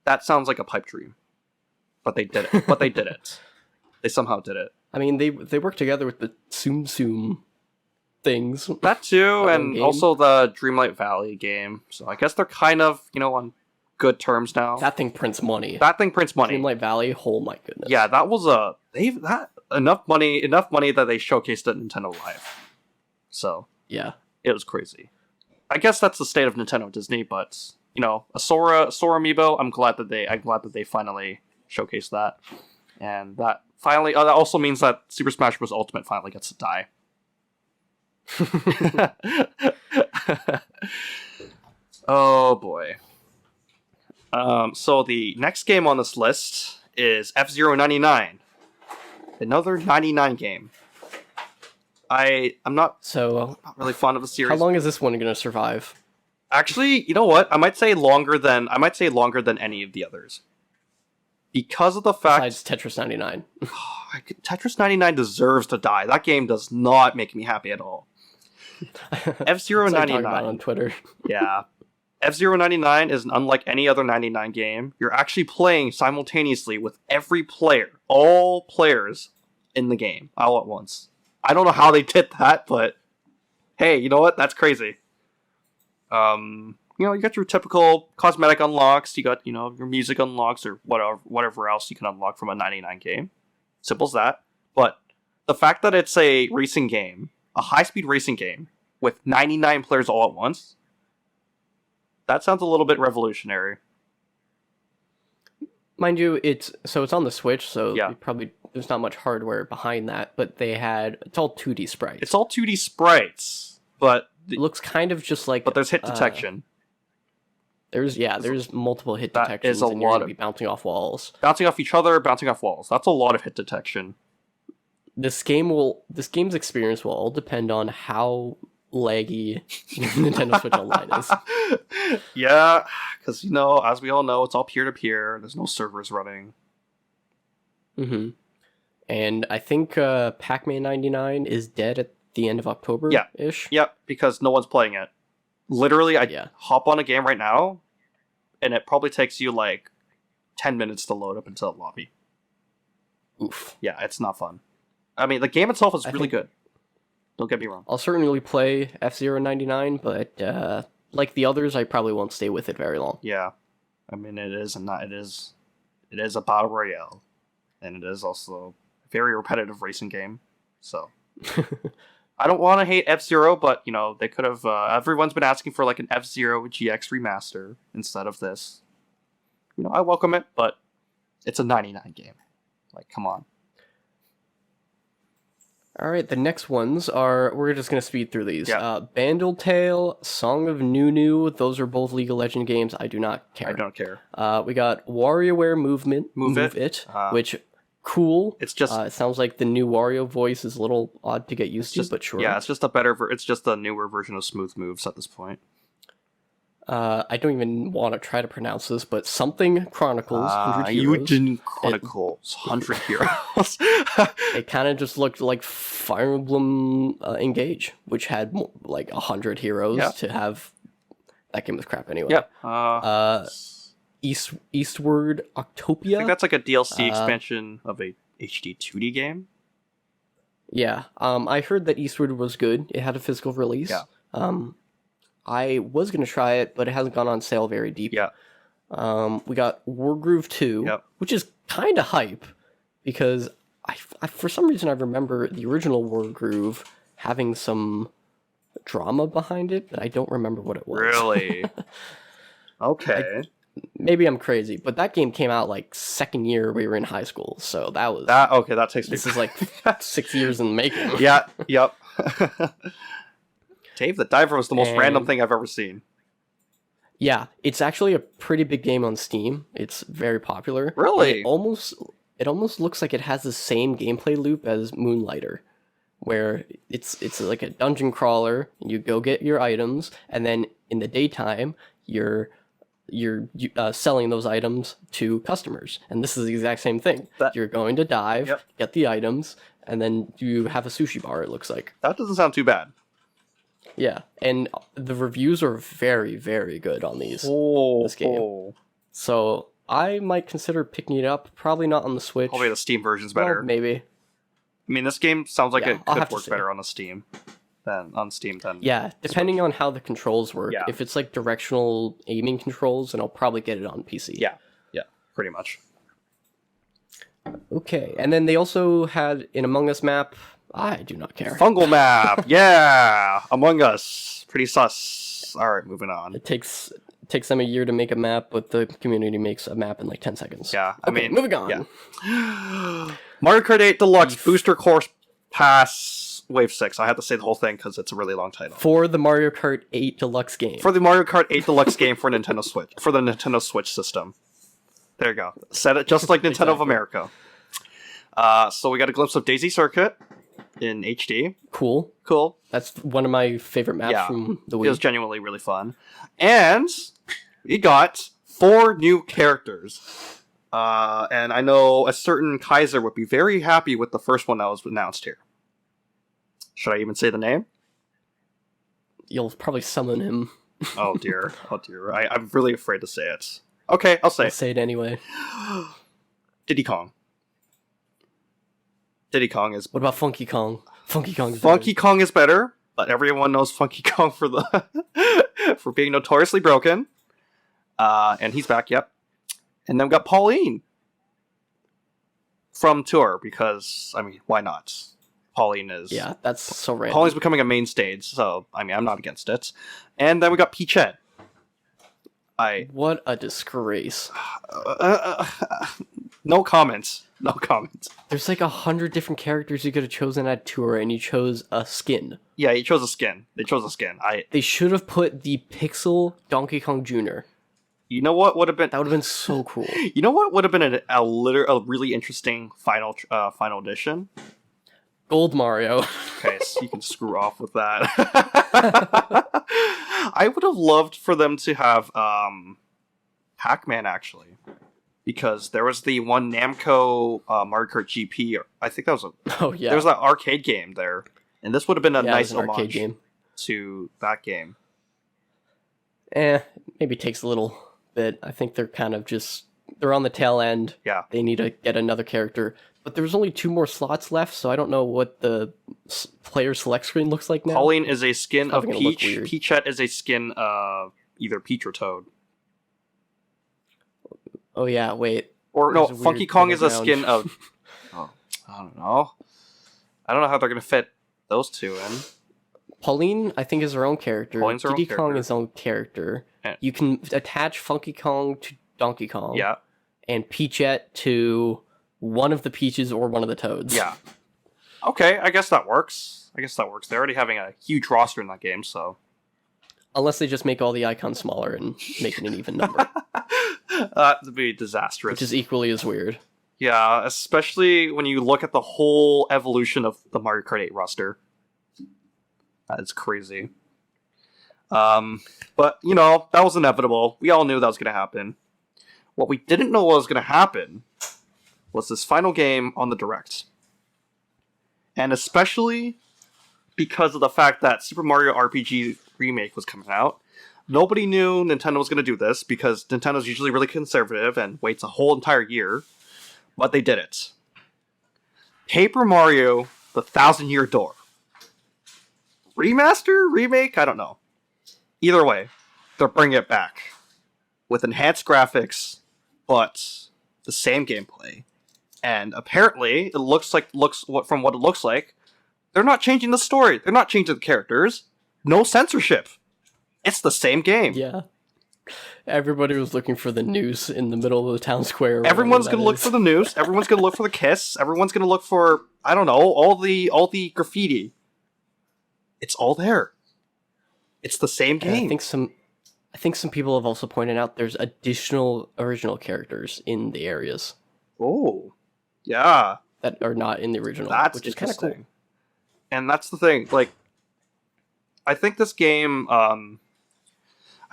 that sounds like a pipe dream. But they did it. They somehow did it. I mean, they worked together with the Tsum Tsum things. That too, and also the Dreamlight Valley game. So I guess they're kind of, on good terms now. That thing prints money. Dreamlight Valley, oh my goodness. Yeah, that was enough money that they showcased at Nintendo Live. So yeah, it was crazy. I guess that's the state of Nintendo Disney, but a Sora amiibo. I'm glad that they finally showcased that, and that finally that also means that Super Smash Bros. Ultimate finally gets to die. Oh boy. So the next game on this list is F-Zero 99. Another 99 game. I'm not really fond of the series. How long is this one going to survive? Actually, you know what? I might say longer than any of the others. Because of the fact... Besides Tetris 99. Tetris 99 deserves to die. That game does not make me happy at all. F-Zero 99. About on Twitter. Yeah. F-Zero 99 is unlike any other 99 game. You're actually playing simultaneously with every player. All players in the game. All at once. I don't know how they did that, but... Hey, you know what? That's crazy. You got your typical cosmetic unlocks. You got, your music unlocks or whatever else you can unlock from a 99 game. Simple as that. But the fact that it's a racing game, a high-speed racing game, with 99 players all at once, that sounds a little bit revolutionary. Mind you, it's on the Switch, so yeah. There's not much hardware behind that, but it's all 2D sprites. It's all 2D sprites, but... It looks kind of just like... But there's hit detection. There's multiple hit detections. That is a lot of... You're going to be bouncing off walls. Bouncing off each other, bouncing off walls. That's a lot of hit detection. This game's experience will all depend on how laggy Nintendo Switch Online is. Yeah, because, as we all know, it's all peer-to-peer. There's no servers running. Mm-hmm. And I think Pac-Man 99 is dead at the end of October-ish. Yeah, because no one's playing it. Literally, hop on a game right now, and it probably takes you, 10 minutes to load up into the lobby. Oof. Yeah, it's not fun. I mean, the game itself is really good. Don't get me wrong. I'll certainly play F-Zero 99, but like the others, I probably won't stay with it very long. Yeah. I mean, it is a battle royale. And it is also a very repetitive racing game. So, I don't want to hate F-Zero, but, they could have... everyone's been asking for, an F-Zero GX remaster instead of this. I welcome it, but it's a 99 game. Come on. All right, the next ones are, we're just going to speed through these. Yeah. Bandle Tale, Song of Nunu, those are both League of Legends games. I do not care. I don't care. We got WarioWare Move It, which, cool. It's just... it sounds like the new Wario voice is a little odd to get used to, but sure. Yeah, it's just it's just a newer version of Smooth Moves at this point. I don't even want to try to pronounce this, but something Chronicles 100 Heroes. Yujin Chronicles 100 Heroes. It kind of just looked like Fire Emblem Engage, which had like 100 heroes to have. That game was crap anyway. Yep. Eastward Octopia. I think that's like a DLC expansion of a HD 2D game. Yeah. I heard that Eastward was good. It had a physical release. Yeah. I was going to try it, but it hasn't gone on sale very deep. Yeah. We got Wargroove 2, which is kind of hype, because I, for some reason I remember the original Wargroove having some drama behind it, but I don't remember what it was. Really? Okay. Maybe I'm crazy, but that game came out like second year we were in high school, so that was... Okay, that takes me... This is like 6 years in the making. Yeah, yep. Dave the Diver was the most random thing I've ever seen. Yeah, it's actually a pretty big game on Steam. It's very popular. Really? It almost looks like it has the same gameplay loop as Moonlighter, where it's like a dungeon crawler. You go get your items, and then in the daytime you're selling those items to customers. And this is the exact same thing. You're going to dive, get the items, and then you have a sushi bar. It looks like that doesn't sound too bad. Yeah, and the reviews are very, very good on this game. So I might consider picking it up. Probably not on the Switch. Probably the Steam version's better. Well, maybe. I mean, this game sounds like it could work better on the Steam than on Steam. Yeah, depending on how the controls work. Yeah. If it's like directional aiming controls, then I'll probably get it on PC. Yeah, pretty much. Okay, and then they also had an Among Us map. I do not care. Fungal map, yeah! Among Us. Pretty sus. Alright, moving on. It takes them a year to make a map, but the community makes a map in like 10 seconds. Yeah, I mean, moving on. Yeah. Mario Kart 8 Deluxe Booster Course Pass Wave 6. I have to say the whole thing because it's a really long title. For the Mario Kart 8 Deluxe game. For the Mario Kart 8 Deluxe game for Nintendo Switch. For the Nintendo Switch system. There you go. Said it just like Nintendo of America. So we got a glimpse of Daisy Circuit in HD. Cool. That's one of my favorite maps from the Wii. It was genuinely really fun. And we got 4 new characters. And I know a certain Kaiser would be very happy with the first one that was announced here. Should I even say the name? You'll probably summon him. Oh dear. I'm really afraid to say it. Okay, I'll say it. Say it anyway. Diddy Kong. Diddy Kong is... What about Funky Kong? Funky Kong is better, but everyone knows Funky Kong for for being notoriously broken. And he's back, yep. And then we got Pauline from Tour, because, I mean, why not? Pauline is... Yeah, that's so random. Pauline's becoming a main stage, so, I mean, I'm not against it. And then we got Peachette. What a disgrace. No comments. There's like 100 different characters you could have chosen at Tour, and you chose a skin. Yeah, you chose a skin. They chose a skin. They should have put the Pixel Donkey Kong Jr. You know what would have been... That would have been so cool. You know what would have been a really interesting final edition? Gold Mario. Okay, so you can screw off with that. I would have loved for them to have Pac-Man, actually. Because there was the one Namco Mario Kart GP. I think that was there was that arcade game there. And this would have been a nice homage to that game. Maybe takes a little bit. I think they're kind of they're on the tail end. Yeah. They need to get another character. But there's only 2 more slots left, so I don't know what the player select screen looks like now. Pauline is a skin of Peach. Peachette is a skin of either Peach or Toad. Oh yeah, wait. Or no, Funky Kong is a skin of... I don't know. I don't know how they're going to fit those 2 in. Pauline, I think, is her own character. Pauline's her own character. Diddy Kong is his own character. You can attach Funky Kong to Donkey Kong. Yeah. And Peachette to one of the Peaches or one of the Toads. Yeah. Okay, I guess that works. They're already having a huge roster in that game, so... Unless they just make all the icons smaller and make it an even number. That would be disastrous. Which is equally as weird. Yeah, especially when you look at the whole evolution of the Mario Kart 8 roster. That is crazy. But, you know, that was inevitable. We all knew that was going to happen. What we didn't know what was going to happen was this final game on the Direct. And especially because of the fact that Super Mario RPG Remake was coming out, nobody knew Nintendo was going to do this because Nintendo's usually really conservative and waits a whole entire year. But they did it. Paper Mario, the Thousand Year Door. Remaster? Remake? I don't know. Either way, they're bringing it back. With enhanced graphics, but the same gameplay. And apparently, it from what it looks like, they're not changing the story. They're not changing the characters. No censorship. It's the same game. Yeah. Everybody was looking for the noose in the middle of the town square. Everyone's going to look for the noose. Everyone's going to look for the kiss. Everyone's going to look for, I don't know, all the graffiti. It's all there. It's the same game. I think some people have also pointed out there's additional original characters in the areas. Oh. Yeah. That are not in the original, which is kind of cool. And that's the thing, like, I think this game, I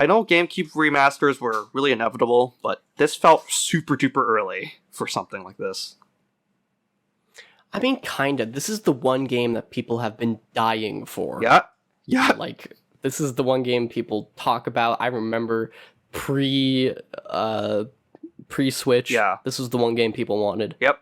know GameCube remasters were really inevitable, but this felt super duper early for something like this. I mean, kinda. This is the one game that people have been dying for. Yeah. Yeah. Like, this is the one game people talk about. I remember pre-Switch. Yeah. This was the one game people wanted. Yep.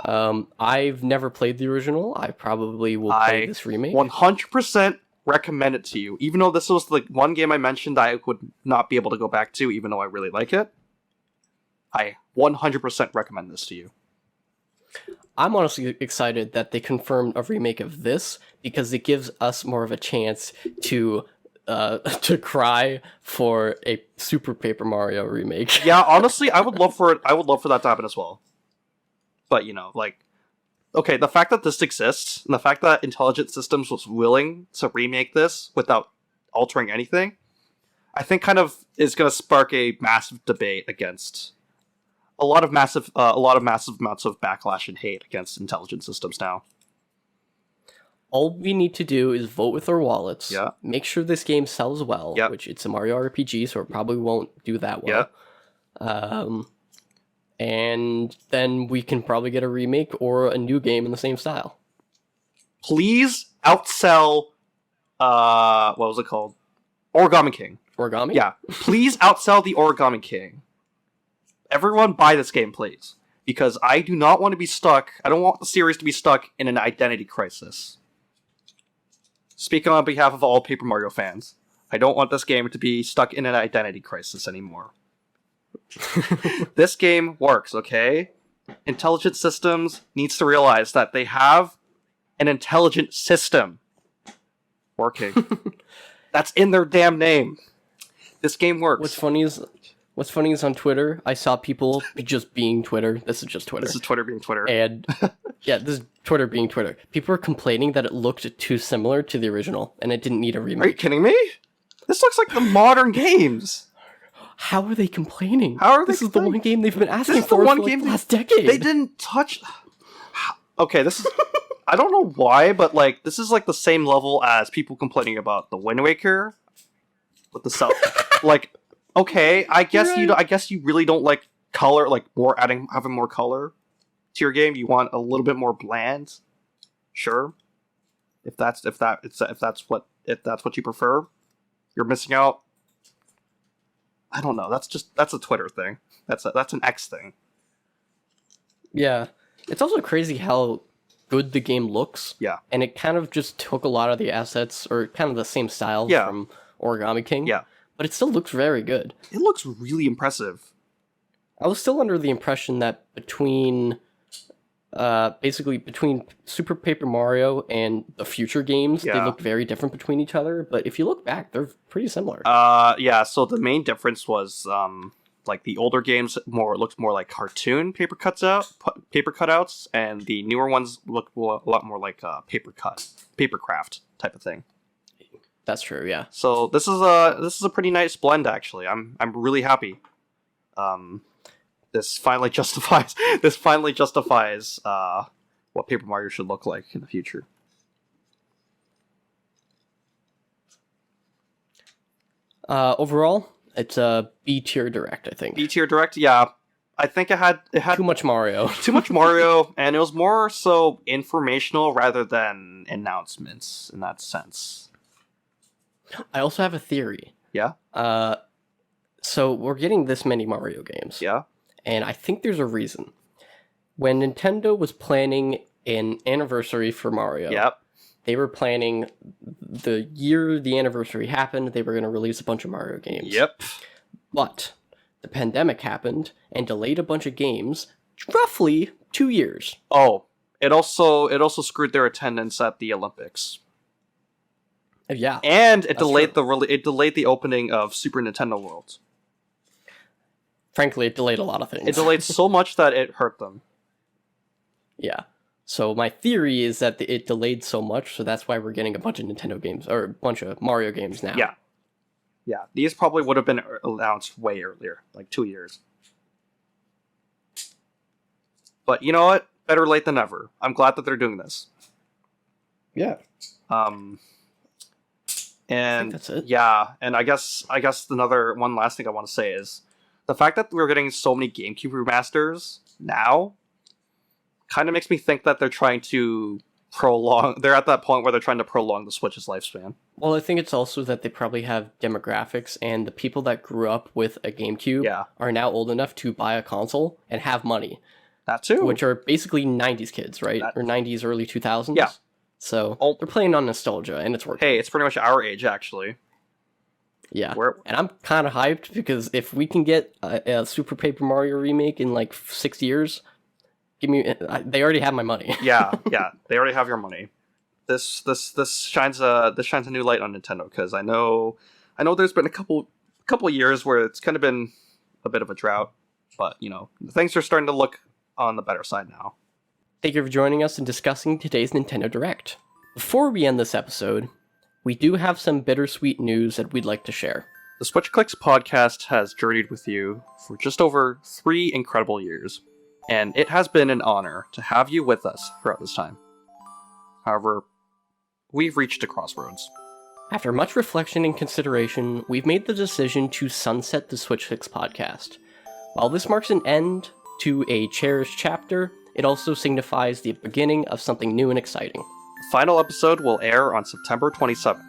I've never played the original. I probably will play this remake. 100% recommend it to you. Even though this was the one game I mentioned I would not be able to go back to, even though I really like it. I 100% recommend this to you. I'm honestly excited that they confirmed a remake of this because it gives us more of a chance to cry for a Super Paper Mario remake. Yeah, honestly, I would love for it. I would love for that to happen as well. But, you know, like, okay, the fact that this exists, and the fact that Intelligent Systems was willing to remake this without altering anything, I think kind of is going to spark a massive debate against a lot of massive amounts of backlash and hate against Intelligent Systems now. All we need to do is vote with our wallets. Yeah. Make sure this game sells well, Yep. which it's a Mario RPG, so it probably won't do that well. Yeah. And then we can probably get a remake or a new game in the same style. Please outsell, what was it called? Origami King. Origami? Yeah. Please outsell the Origami King. Everyone buy this game, please. Because I do not want to be stuck, I don't want the series to be stuck in an identity crisis. Speaking on behalf of all Paper Mario fans, I don't want this game to be stuck in an identity crisis anymore. This game works, okay? Intelligent Systems needs to realize that they have an intelligent system working. That's in their damn name. This game works. What's funny is on Twitter, I saw people just being Twitter. This is just Twitter. This is Twitter being Twitter. And yeah, this is Twitter being Twitter. People were complaining that it looked too similar to the original, and it didn't need a remake. Are you kidding me? This looks like the modern games. How are they complaining? This is the one game they've been asking for the last decade. They didn't touch... Okay, this is... I don't know why, but like this is like the same level as people complaining about the Wind Waker with the South. Like, okay, I guess right. I guess you really don't like color, like having more color to your game. You want a little bit more bland. Sure, if that's what you prefer, you're missing out. I don't know. That's a Twitter thing. That's an X thing. Yeah, it's also crazy how good the game looks. Yeah, and it kind of just took a lot of the assets or kind of the same style from Origami King. Yeah, but it still looks very good. It looks really impressive. I was still under the impression that between Super Paper Mario and the future games, they look very different between each other. But if you look back, they're pretty similar. Yeah. So the main difference was like the older games looks more like cartoon paper cutouts, and the newer ones look a lot more like paper craft type of thing. That's true, yeah. So this is a pretty nice blend, actually. I'm really happy. This finally justifies what Paper Mario should look like in the future. Overall, it's a B-tier direct, I think. B-tier direct, yeah. I think it had too much Mario. Too much Mario, and it was more so informational rather than announcements in that sense. I also have a theory. Yeah? So we're getting this many Mario games. Yeah? And I think there's a reason. When Nintendo was planning an anniversary for Mario, Yep. they were planning the year the anniversary happened, they were going to release a bunch of Mario games. Yep. But the pandemic happened and delayed a bunch of games roughly 2 years. Oh, it also screwed their attendance at the Olympics. Yeah. And it delayed the opening of Super Nintendo World. Frankly, it delayed a lot of things. It delayed so much that it hurt them. Yeah. So my theory is that it delayed so much, so that's why we're getting a bunch of Nintendo games, or a bunch of Mario games now. Yeah. Yeah, these probably would have been announced way earlier, like 2 years. But you know what? Better late than never. I'm glad that they're doing this. Yeah. And that's it. Yeah, and I guess one last thing I want to say is the fact that we're getting so many GameCube remasters now kind of makes me think that they're trying to they're at that point where they're trying to prolong the Switch's lifespan. Well, I think it's also that they probably have demographics, and the people that grew up with a GameCube are now old enough to buy a console and have money. That too. Which are basically 90s kids, right? Or 90s, early 2000s. Yeah. So they're playing on nostalgia, and it's working. Hey, it's pretty much our age, actually. Yeah. And I'm kind of hyped, because if we can get a Super Paper Mario remake in like 6 years, they already have my money. yeah, they already have your money. This shines a new light on Nintendo, because I know there's been a couple years where it's kind of been a bit of a drought, but things are starting to look on the better side now. Thank you for joining us and discussing today's Nintendo Direct. Before we end this episode, we do have some bittersweet news that we'd like to share. The Switch Clicks podcast has journeyed with you for just over 3 incredible years, and it has been an honor to have you with us throughout this time. However, we've reached a crossroads. After much reflection and consideration, we've made the decision to sunset the Switch Clicks podcast. While this marks an end to a cherished chapter, it also signifies the beginning of something new and exciting. The final episode will air on September 27th,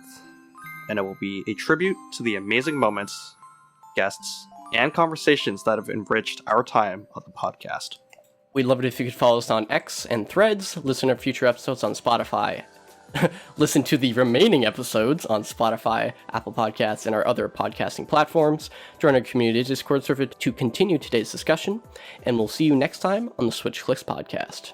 and it will be a tribute to the amazing moments, guests, and conversations that have enriched our time on the podcast. We'd love it if you could follow us on X and Threads, listen to future episodes on Spotify, listen to the remaining episodes on Spotify, Apple Podcasts, and our other podcasting platforms. Join our community Discord server to continue today's discussion, and we'll see you next time on the Switch Clicks podcast.